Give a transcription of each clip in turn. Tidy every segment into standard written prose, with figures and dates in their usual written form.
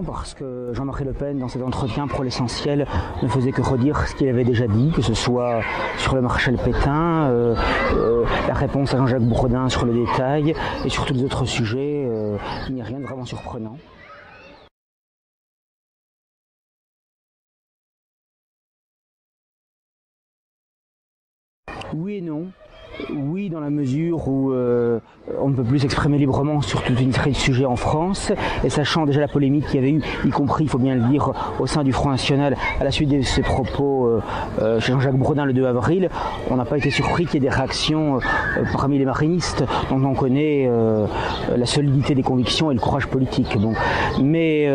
Parce que Jean-Marie Le Pen, dans cet entretien, pour l'essentiel, ne faisait que redire ce qu'il avait déjà dit, que ce soit sur le maréchal Pétain, la réponse à Jean-Jacques Bourdin sur le détail, et sur tous les autres sujets, il n'y a rien de vraiment surprenant. Oui et non. Oui, dans la mesure où on ne peut plus s'exprimer librement sur toute une série de sujets en France, et sachant déjà la polémique qu'il y avait eu, y compris, il faut bien le dire, au sein du Front National, à la suite de ses propos chez Jean-Jacques Bourdin le 2 avril, on n'a pas été surpris qu'il y ait des réactions parmi les marinistes, dont on connaît la solidité des convictions et le courage politique. Bon. Mais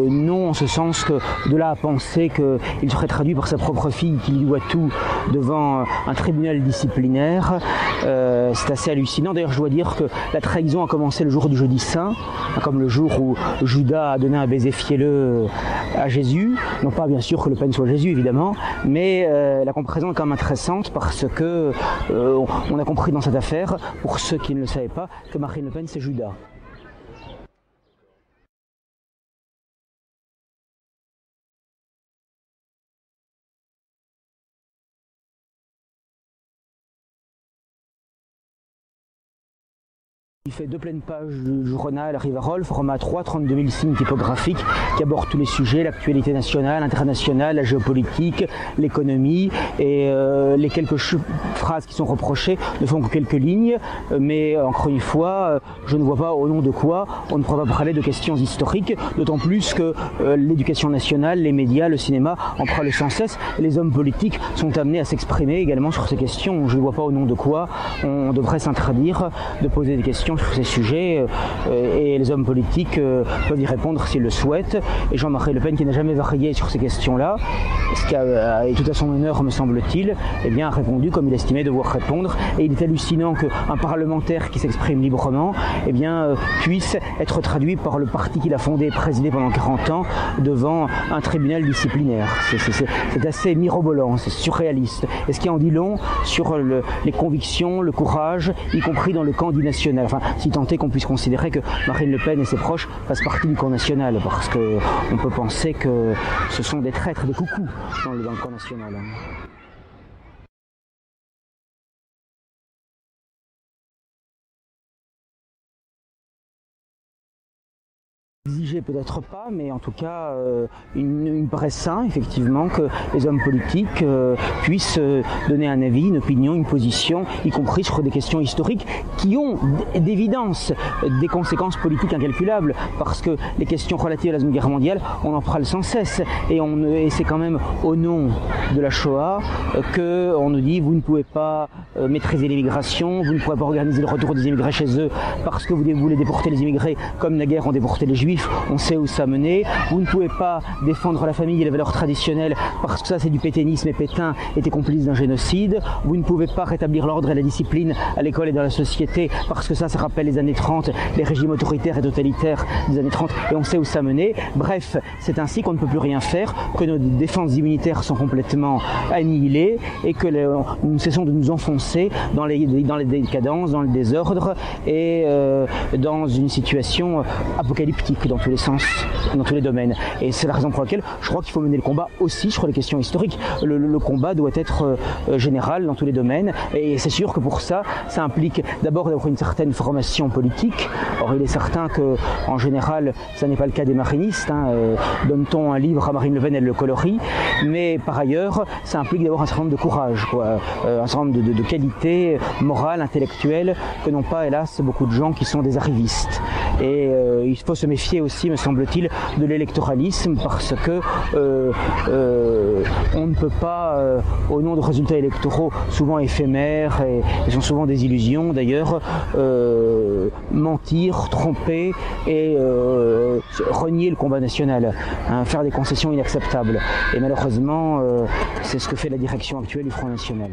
non, en ce sens que de là à penser qu'il serait traduit par sa propre fille, qui lui doit tout devant un tribunal disciplinaire, c'est assez hallucinant. D'ailleurs, je dois dire que la trahison a commencé le jour du jeudi saint, comme le jour où Judas a donné un baiser fielleux à Jésus. Non pas bien sûr que Le Pen soit Jésus, évidemment, mais la comparaison est quand même intéressante parce que on a compris dans cette affaire, pour ceux qui ne le savaient pas, que Marine Le Pen c'est Judas. Il fait 2 pleines pages du journal Rivarol, format 3, 32 000 signes typographiques qui abordent tous les sujets, l'actualité nationale, internationale, la géopolitique, l'économie, et les quelques phrases qui sont reprochées ne font que quelques lignes, mais encore une fois, je ne vois pas au nom de quoi on ne pourra pas parler de questions historiques, d'autant plus que l'éducation nationale, les médias, le cinéma en parlent sans cesse, et les hommes politiques sont amenés à s'exprimer également sur ces questions. Je ne vois pas au nom de quoi on devrait s'interdire de poser des questions sur ces sujets, et les hommes politiques peuvent y répondre s'ils le souhaitent. Et Jean-Marie Le Pen, qui n'a jamais varié sur ces questions-là, ce qui est tout à son honneur me semble-t-il, eh bien, a répondu comme il estimait devoir répondre. Et il est hallucinant qu'un parlementaire qui s'exprime librement eh bien, puisse être traduit par le parti qu'il a fondé et présidé pendant 40 ans devant un tribunal disciplinaire. C'est assez mirobolant, c'est surréaliste. Et ce qui en dit long sur les convictions, le courage, y compris dans le camp du national. Enfin, si tant est qu'on puisse considérer que Marine Le Pen et ses proches fassent partie du camp national, parce qu'on peut penser que ce sont des traîtres, des coucous dans le camp national. Exiger peut-être pas, mais en tout cas, il me paraît sain, effectivement, que les hommes politiques puissent donner un avis, une opinion, une position, y compris sur des questions historiques qui ont d'évidence des conséquences politiques incalculables, parce que les questions relatives à la Seconde Guerre mondiale, on en parle sans cesse, et c'est quand même au nom de la Shoah qu'on nous dit vous ne pouvez pas maîtriser l'immigration, vous ne pouvez pas organiser le retour des immigrés chez eux parce que vous voulez déporter les immigrés comme naguère ont déporté les Juifs. On sait où ça menait. Vous ne pouvez pas défendre la famille et les valeurs traditionnelles parce que ça c'est du pétainisme et Pétain était complice d'un génocide. Vous ne pouvez pas rétablir l'ordre et la discipline à l'école et dans la société parce que ça rappelle les années 30, les régimes autoritaires et totalitaires des années 30 et on sait où ça menait. Bref, c'est ainsi qu'on ne peut plus rien faire, que nos défenses immunitaires sont complètement annihilées et que nous cessons de nous enfoncer dans les décadences, dans le désordre et dans une situation apocalyptique dans tous les sens, dans tous les domaines. Et c'est la raison pour laquelle je crois qu'il faut mener le combat aussi sur les questions historiques. Le combat doit être général dans tous les domaines. Et c'est sûr que pour ça, ça implique d'abord d'avoir une certaine formation politique. Or, il est certain que, en général, ça n'est pas le cas des marinistes. Donne-t-on un livre à Marine Le Pen, elle le colorie. Mais par ailleurs, ça implique d'avoir un certain nombre de courage, un certain nombre de qualités morales, intellectuelles, que n'ont pas, hélas, beaucoup de gens qui sont des arrivistes. Et il faut se méfier aussi, me semble-t-il, de l'électoralisme parce que on ne peut pas, au nom de résultats électoraux souvent éphémères et sont souvent des illusions d'ailleurs, mentir, tromper et renier le combat national, faire des concessions inacceptables. Et malheureusement, c'est ce que fait la direction actuelle du Front National.